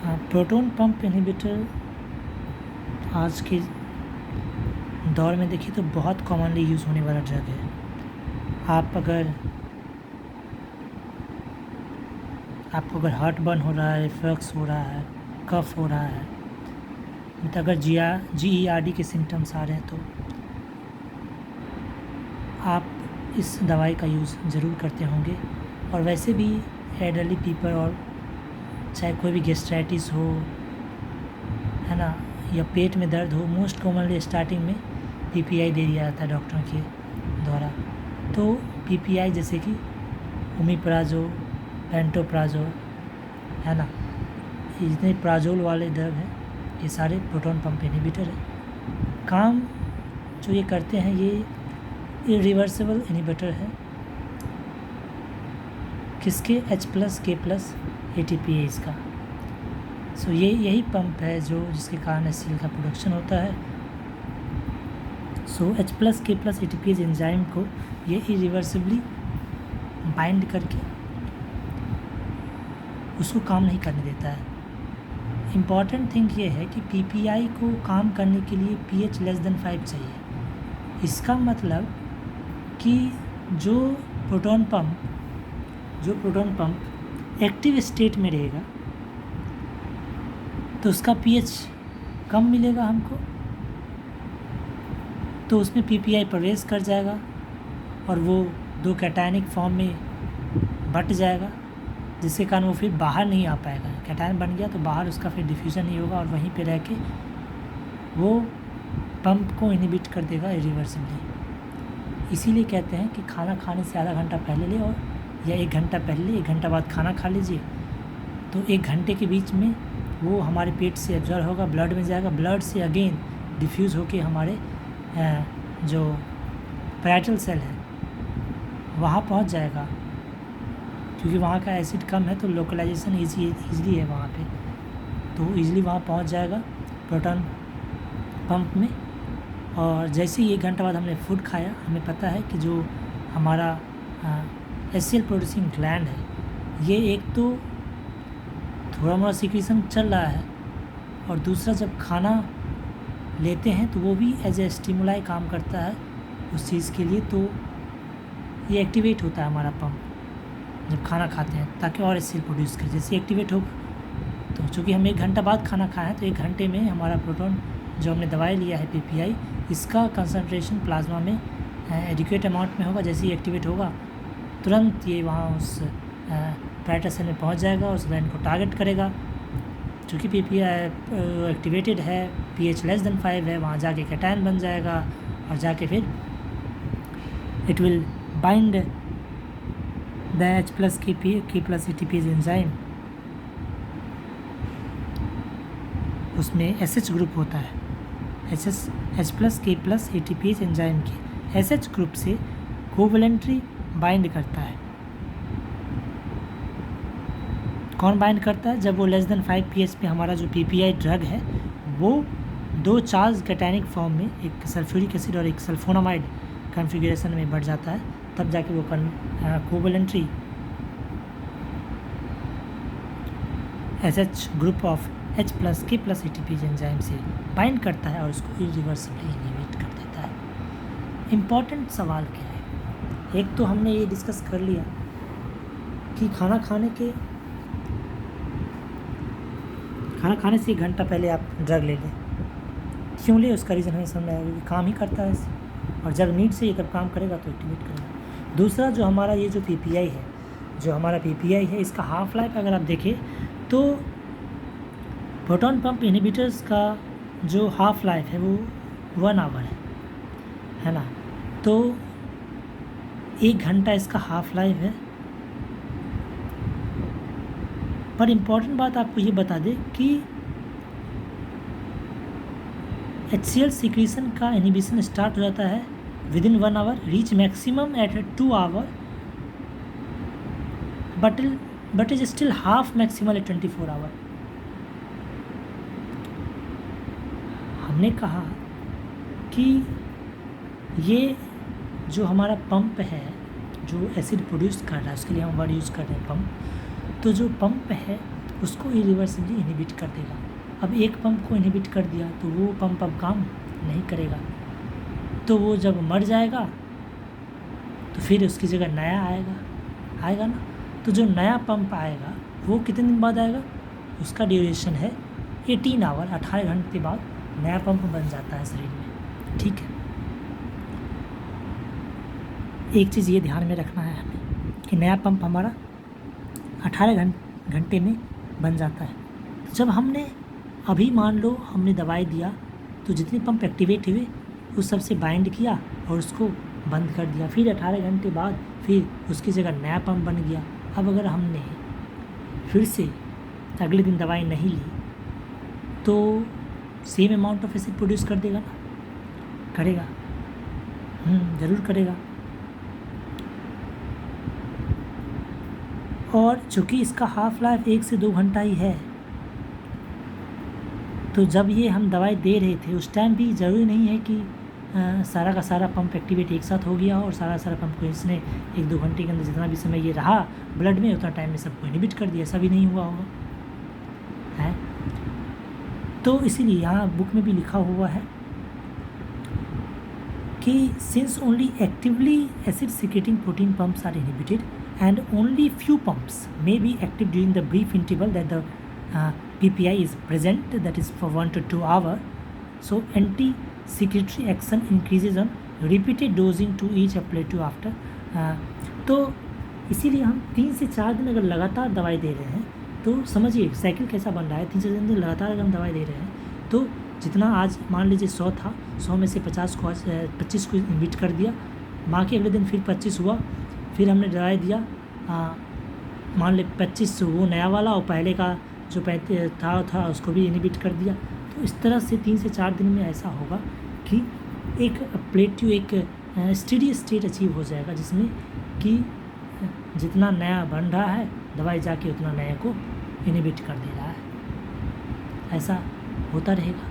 Proton pump inhibitor आज के दौर में देखिए तो बहुत कॉमनली यूज़ होने वाला ड्रग है। आपको अगर हार्ट बर्न हो रहा है, रिफ्लक्स हो रहा है, कफ हो रहा है, मतलब अगर GERD के सिम्टम्स आ रहे हैं तो आप इस दवाई का यूज़ ज़रूर करते होंगे। और वैसे भी एल्डरली पीपल और चाहे कोई भी गैस्ट्राइटिस हो, है ना, या पेट में दर्द हो, मोस्ट कॉमनली स्टार्टिंग में PPI दे दिया जाता है डॉक्टरों के द्वारा। तो PPI जैसे कि ओमिप्राज़ोल, पेंटोप्राज़ोल, है ना, ये जितने प्राज़ोल वाले ड्रग हैं ये सारे प्रोटॉन पंप इनहिबिटर हैं। काम जो ये करते हैं ये इरिवर्सिबल इनहिबिटर है किसके, H+K+ ATPase का। सो ये यही पंप है जिसके कारण HCl का प्रोडक्शन होता है। सो H+K+ ATPase एंजाइम को ये इरिवर्सिबली बाइंड करके उसको काम नहीं करने देता है। इम्पॉर्टेंट थिंग ये है कि PPI को काम करने के लिए pH <5 चाहिए। इसका मतलब कि जो प्रोटॉन पंप एक्टिव स्टेट में रहेगा तो उसका pH कम मिलेगा हमको, तो उसमें PPI प्रवेश कर जाएगा और वो दो कैटायनिक फॉर्म में बट जाएगा, जिसके कारण वो फिर बाहर नहीं आ पाएगा। कैटायन बन गया तो बाहर उसका फिर डिफ्यूज़न नहीं होगा और वहीं पे रह के वो पंप को इनहिबिट कर देगा इरिवर्सिबली। इसीलिए कहते हैं कि खाना खाने से आधा घंटा पहले ले और या 1 घंटा पहले, 1 घंटा बाद खाना खा लीजिए, तो 1 घंटे के बीच में वो हमारे पेट से एब्जॉर्ब होगा, ब्लड में जाएगा, ब्लड से अगेन डिफ्यूज़ होके हमारे जो पैराइटल सेल है वहाँ पहुँच जाएगा। क्योंकि वहाँ का एसिड कम है तो लोकलाइजेशन ईज़िली है वहाँ पे, तो ईज़िली वहाँ पहुँच जाएगा प्रोटॉन पंप में। और जैसे ही 1 घंटा बाद हमने फूड खाया, हमें पता है कि जो हमारा HCl प्रोड्यूसिंग ग्लैंड है ये एक तो थोड़ा मोड़ा सिक्रीशन चल रहा है और दूसरा जब खाना लेते हैं तो वो भी एज ए स्टिमुलाई काम करता है उस चीज़ के लिए, तो ये एक्टिवेट होता है हमारा पंप जब खाना खाते हैं ताकि और HCl प्रोड्यूस करे। जैसे एक्टिवेट होगा तो चूँकि हम 1 घंटा बाद खाना खाएँ तो 1 घंटे में हमारा प्रोटॉन जो हमने दवाई लिया है PPI, इसका कंसंट्रेशन प्लाज्मा में एडिक्वेट अमाउंट में होगा। जैसे ही एक्टिवेट होगा तुरंत ये वहाँ उस पैराइटल सेल में पहुँच जाएगा और उस ग्लैंड को टारगेट करेगा। चूँकि PPI एक्टिवेटेड है, pH <5 है, वहाँ जाके कैटायन बन जाएगा और जाके फिर it will bind the H+K+ ATPase enzyme. उसमें SH ग्रुप होता है, H+K+ ATPase एंजाइम के SH ग्रुप से कोवैलेंटली बाइंड करता है। कौन बाइंड करता है? जब वो <5 pH पे हमारा जो PPI ड्रग है वो 2 चार्ज कैटायनिक फॉर्म में, एक सल्फ्यूरिक एसिड और एक सल्फोनामाइड कॉन्फ़िगरेशन में बढ़ जाता है, तब जाके वो covalently SH group of H+K+ ATPase enzyme से बाइंड करता है और उसको इरिवर्सिबली इनहिबिट कर देता है। इम्पॉर्टेंट सवाल क्या है? एक तो हमने ये डिस्कस कर लिया कि खाना खाने से 1 घंटा पहले आप ड्रग ले लें। क्यों ले, उसका रीज़न हमें समझ आएगा कि काम ही करता है इसे, और जब नीड से ये तब काम करेगा तो एक्टिवेट करेगा। दूसरा जो हमारा ये जो PPI है इसका हाफ लाइफ अगर आप देखें तो प्रोटॉन पंप इनहिबिटर्स का जो हाफ लाइफ है वो 1 आवर है ना, तो 1 घंटा इसका हाफ लाइफ है। पर इम्पॉर्टेंट बात आपको ये बता दें कि HCl सिक्रीशन का इनहिबिशन स्टार्ट हो जाता है within 1 hour, reach maximum at 2 hour, but is still half maximal at 24 hour. हमने कहा कि ये जो हमारा पंप है जो एसिड प्रोड्यूस कर रहा है, उसके लिए हम वर्ड यूज़ कर रहे हैं पंप, तो जो पंप है उसको इरिवर्सिबली इनहिबिट कर देगा। अब एक पंप को इनहिबिट कर दिया तो वो पंप अब काम नहीं करेगा, तो वो जब मर जाएगा तो फिर उसकी जगह नया आएगा ना। तो जो नया पंप आएगा वो कितने दिन बाद आएगा, उसका ड्यूरेशन है 18 आवर, 18 घंटे बाद नया पंप बन जाता है शरीर में। ठीक है, एक चीज़ ये ध्यान में रखना है हमें कि नया पंप हमारा 18 घंटे में बन जाता है। तो जब हमने अभी मान लो हमने दवाई दिया तो जितने पंप एक्टिवेट हुए उस सब से बाइंड किया और उसको बंद कर दिया, फिर 18 घंटे बाद फिर उसकी जगह नया पंप बन गया। अब अगर हमने फिर से अगले दिन दवाई नहीं ली तो same amount of acid produce कर देगा ना, करेगा, ज़रूर करेगा। और चूँकि इसका हाफ लाइफ 1 से 2 घंटा ही है, तो जब ये हम दवाई दे रहे थे उस टाइम भी ज़रूरी नहीं है कि सारा का सारा पंप एक्टिवेट एक साथ हो गया हो और सारा पंप को इसने 1-2 घंटे के अंदर जितना भी समय ये रहा ब्लड में उतना टाइम में सबको इनहिबिट कर दिया, ऐसा भी नहीं हुआ होगा है। तो इसीलिए यहाँ बुक में भी लिखा हुआ है कि since only actively acid secreting protein pumps are inhibited and only few pumps may be active during the brief interval that the PPI is present, that is for 1 to 2 hours. So anti-secretory action increases on repeated dosing to each plateau after. तो इसीलिए हम 3 से 4 दिन अगर लगातार दवाई दे रहे हैं तो समझिए साइकिल कैसा बन रहा है। 3 से 4 दिन लगातार अगर हम दवाई दे रहे हैं तो जितना आज मान लीजिए 100 था, 100 में से 25 को इनहिबिट कर दिया, बाकी अगले दिन फिर 25 हुआ, फिर हमने दवाई दिया, मान ले 25 वो नया वाला और पहले का जो था उसको भी इनहिबिट कर दिया। तो इस तरह से 3 से 4 दिन में ऐसा होगा कि एक प्लेट्यू, एक स्टेडी स्टेट अचीव हो जाएगा जिसमें कि जितना नया बन रहा है दवाई जाके उतना नए को इनहिबिट कर दे रहा है। ऐसा होता रहेगा।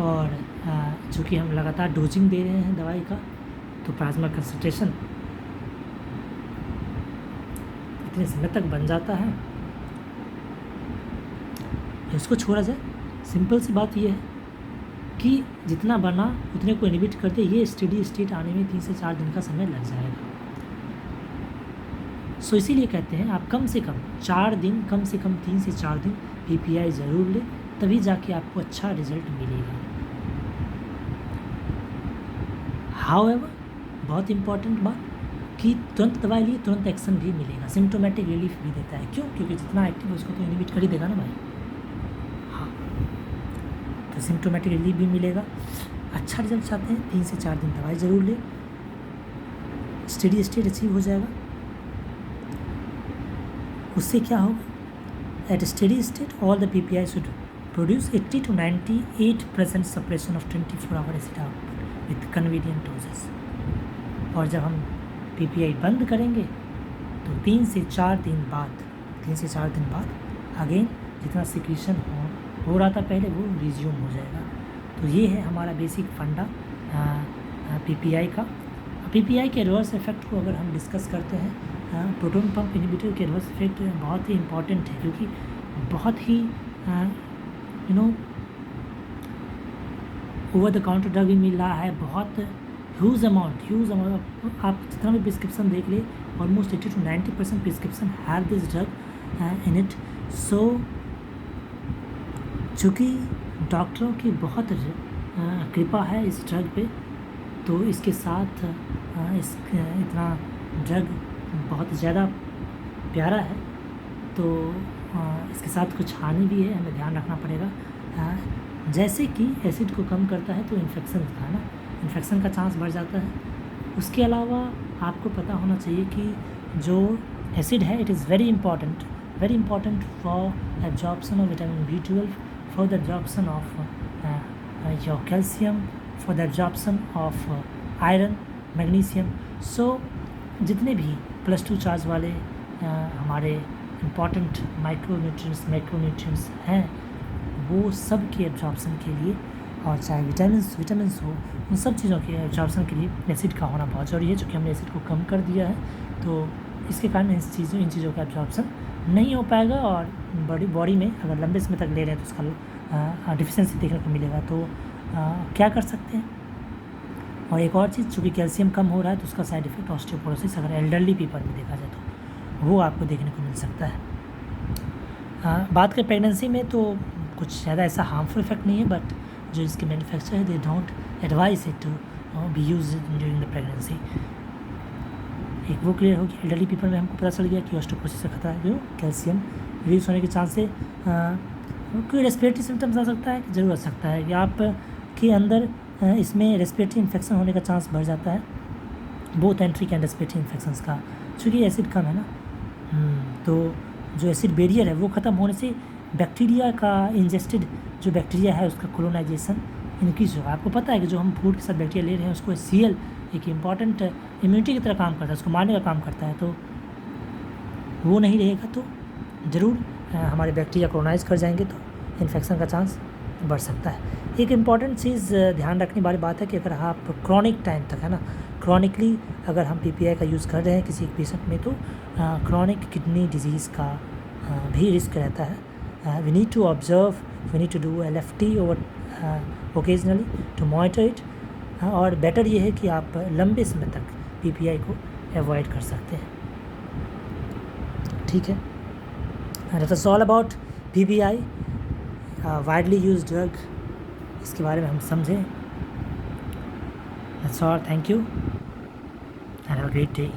और चूँकि हम लगातार डोजिंग दे रहे हैं दवाई का तो प्लाज्मा कंसंट्रेशन इतने समय तक बन जाता है इसको छोड़ा जाए। सिंपल सी बात यह है कि जितना बना उतने को इनहिबिट करते ये स्टेडी स्टेट आने में 3 से 4 दिन का समय लग जाएगा। सो इसीलिए कहते हैं आप कम से कम 4 दिन, कम से कम 3 से 4 दिन PPI ज़रूर लें, तभी जाके आपको अच्छा रिजल्ट मिलेगा। हाउएवर बहुत इम्पॉर्टेंट बात कि तुरंत दवाई लिए तुरंत एक्शन भी मिलेगा, सिम्टोमेटिक रिलीफ भी देता है। क्यों? क्योंकि जितना एक्टिव है उसको तो इनहिबिट कर ही देगा ना भाई। हाँ, तो सिम्टोमेटिक रिलीफ भी मिलेगा। अच्छा रिजल्ट चाहते हैं 3 से 4 दिन दवाई ज़रूर ले, स्टेडी स्टेट अचीव हो जाएगा। उससे क्या होगा, at steady state all the PPI should produce 80 to 98% suppression of 24 hour acid output with convenient doses. और जब हम PPI बंद करेंगे तो 3 से 4 दिन बाद अगेन जितना सिक्रीशन हो रहा था पहले वो रिज्यूम हो जाएगा। तो ये है हमारा बेसिक फंडा PPI का। PPI के रिवर्स इफेक्ट को अगर हम डिस्कस करते हैं, प्रोटॉन पंप इनहिबिटर के रिवर्स इफेक्ट बहुत ही इम्पॉर्टेंट है क्योंकि बहुत ही ओवर द काउंटर ड्रग भी मिल रहा है, बहुत ह्यूज अमाउंट। आप जितना भी प्रिस्क्रिप्शन देख ले almost 80 to 90% prescription have this drug in it. So चूँकि डॉक्टरों की बहुत कृपा है इस ड्रग पे, तो इसके साथ इतना ड्रग बहुत ज़्यादा प्यारा है, तो इसके साथ कुछ हानि भी है, हमें ध्यान रखना पड़ेगा। जैसे कि एसिड को कम करता है तो इन्फेक्शन का चांस बढ़ जाता है। उसके अलावा आपको पता होना चाहिए कि जो एसिड है it is very important for absorption of vitamin B12, for the absorption of your calcium, for the absorption of iron, magnesium. So जितने भी +2 चार्ज वाले हमारे इम्पॉर्टेंट मैक्रोन्यूट्रिएंट्स हैं वो सब के एब्जॉर्प्शन के लिए और चाहे विटामिन्स हो, उन सब चीज़ों के एब्जॉर्प्शन के लिए एसिड का होना बहुत ज़रूरी है। चूँकि हमने एसिड को कम कर दिया है तो इसके कारण इन चीज़ों का एब्जॉर्प्शन नहीं हो पाएगा और बॉडी में अगर लंबे समय तक ले रहे हैं तो उसका डिफिशेंसी देखने को मिलेगा। तो क्या कर सकते हैं? और एक और चीज़, चूँकि कैल्शियम कम हो रहा है तो उसका साइड इफेक्ट ऑस्टियोपोरोसिस अगर एल्डरली पीपल में देखा जाए तो वो आपको देखने को मिल सकता है। बात करें प्रेगनेंसी में तो कुछ ज़्यादा ऐसा हार्मफुल इफेक्ट नहीं है, बट जो इसके मैन्युफैक्चर है they don't advise it to be use during the pregnancy. एक वो क्लियर होगी। एल्डरली पीपल में हमको पता चल गया कि ऑस्टियोपोरोसिस से खतरा है, क्यों? कैल्शियम रिड्यूस होने के चांस से कोई रेस्पिरेटरी सिम्टम्स आ सकता है, जरूर आ सकता है कि आप के अंदर इसमें रेस्पिरेटरी इन्फेक्शन होने का चांस बढ़ जाता है, बोथ एंट्रिक एंड रेस्पिरेटरी इन्फेक्शंस का, चूँकि एसिड कम है ना। तो जो एसिड बैरियर है वो ख़त्म होने से बैक्टीरिया का इंजेस्टेड जो बैक्टीरिया है उसका कोलोनाइजेशन इंक्रीज होगा। आपको पता है कि जो हम फूड के साथ बैक्टीरिया ले रहे हैं उसको HCl एक इम्पॉर्टेंट इम्यूनिटी की तरह काम करता है, उसको मारने का काम करता है। तो वो नहीं रहेगा तो ज़रूर हमारे बैक्टीरिया कोलोनाइज कर जाएंगे तो इन्फेक्शन का चांस बढ़ सकता है। एक इम्पॉर्टेंट चीज़ ध्यान रखने वाली बात है कि अगर आप क्रॉनिक टाइम तक है ना, क्रॉनिकली अगर हम PPI का यूज़ कर रहे हैं किसी एक पेशेंट में तो क्रॉनिक किडनी डिजीज़ का भी रिस्क रहता है। We need to observe, we need to do LFT over occasionally to monitor it. और बेटर ये है कि आप लंबे समय तक PPI को अवॉइड कर सकते हैं। ठीक है, that is all about PPI, widely use drug, इसके बारे में हम समझें। That's all, thank you and have a great day.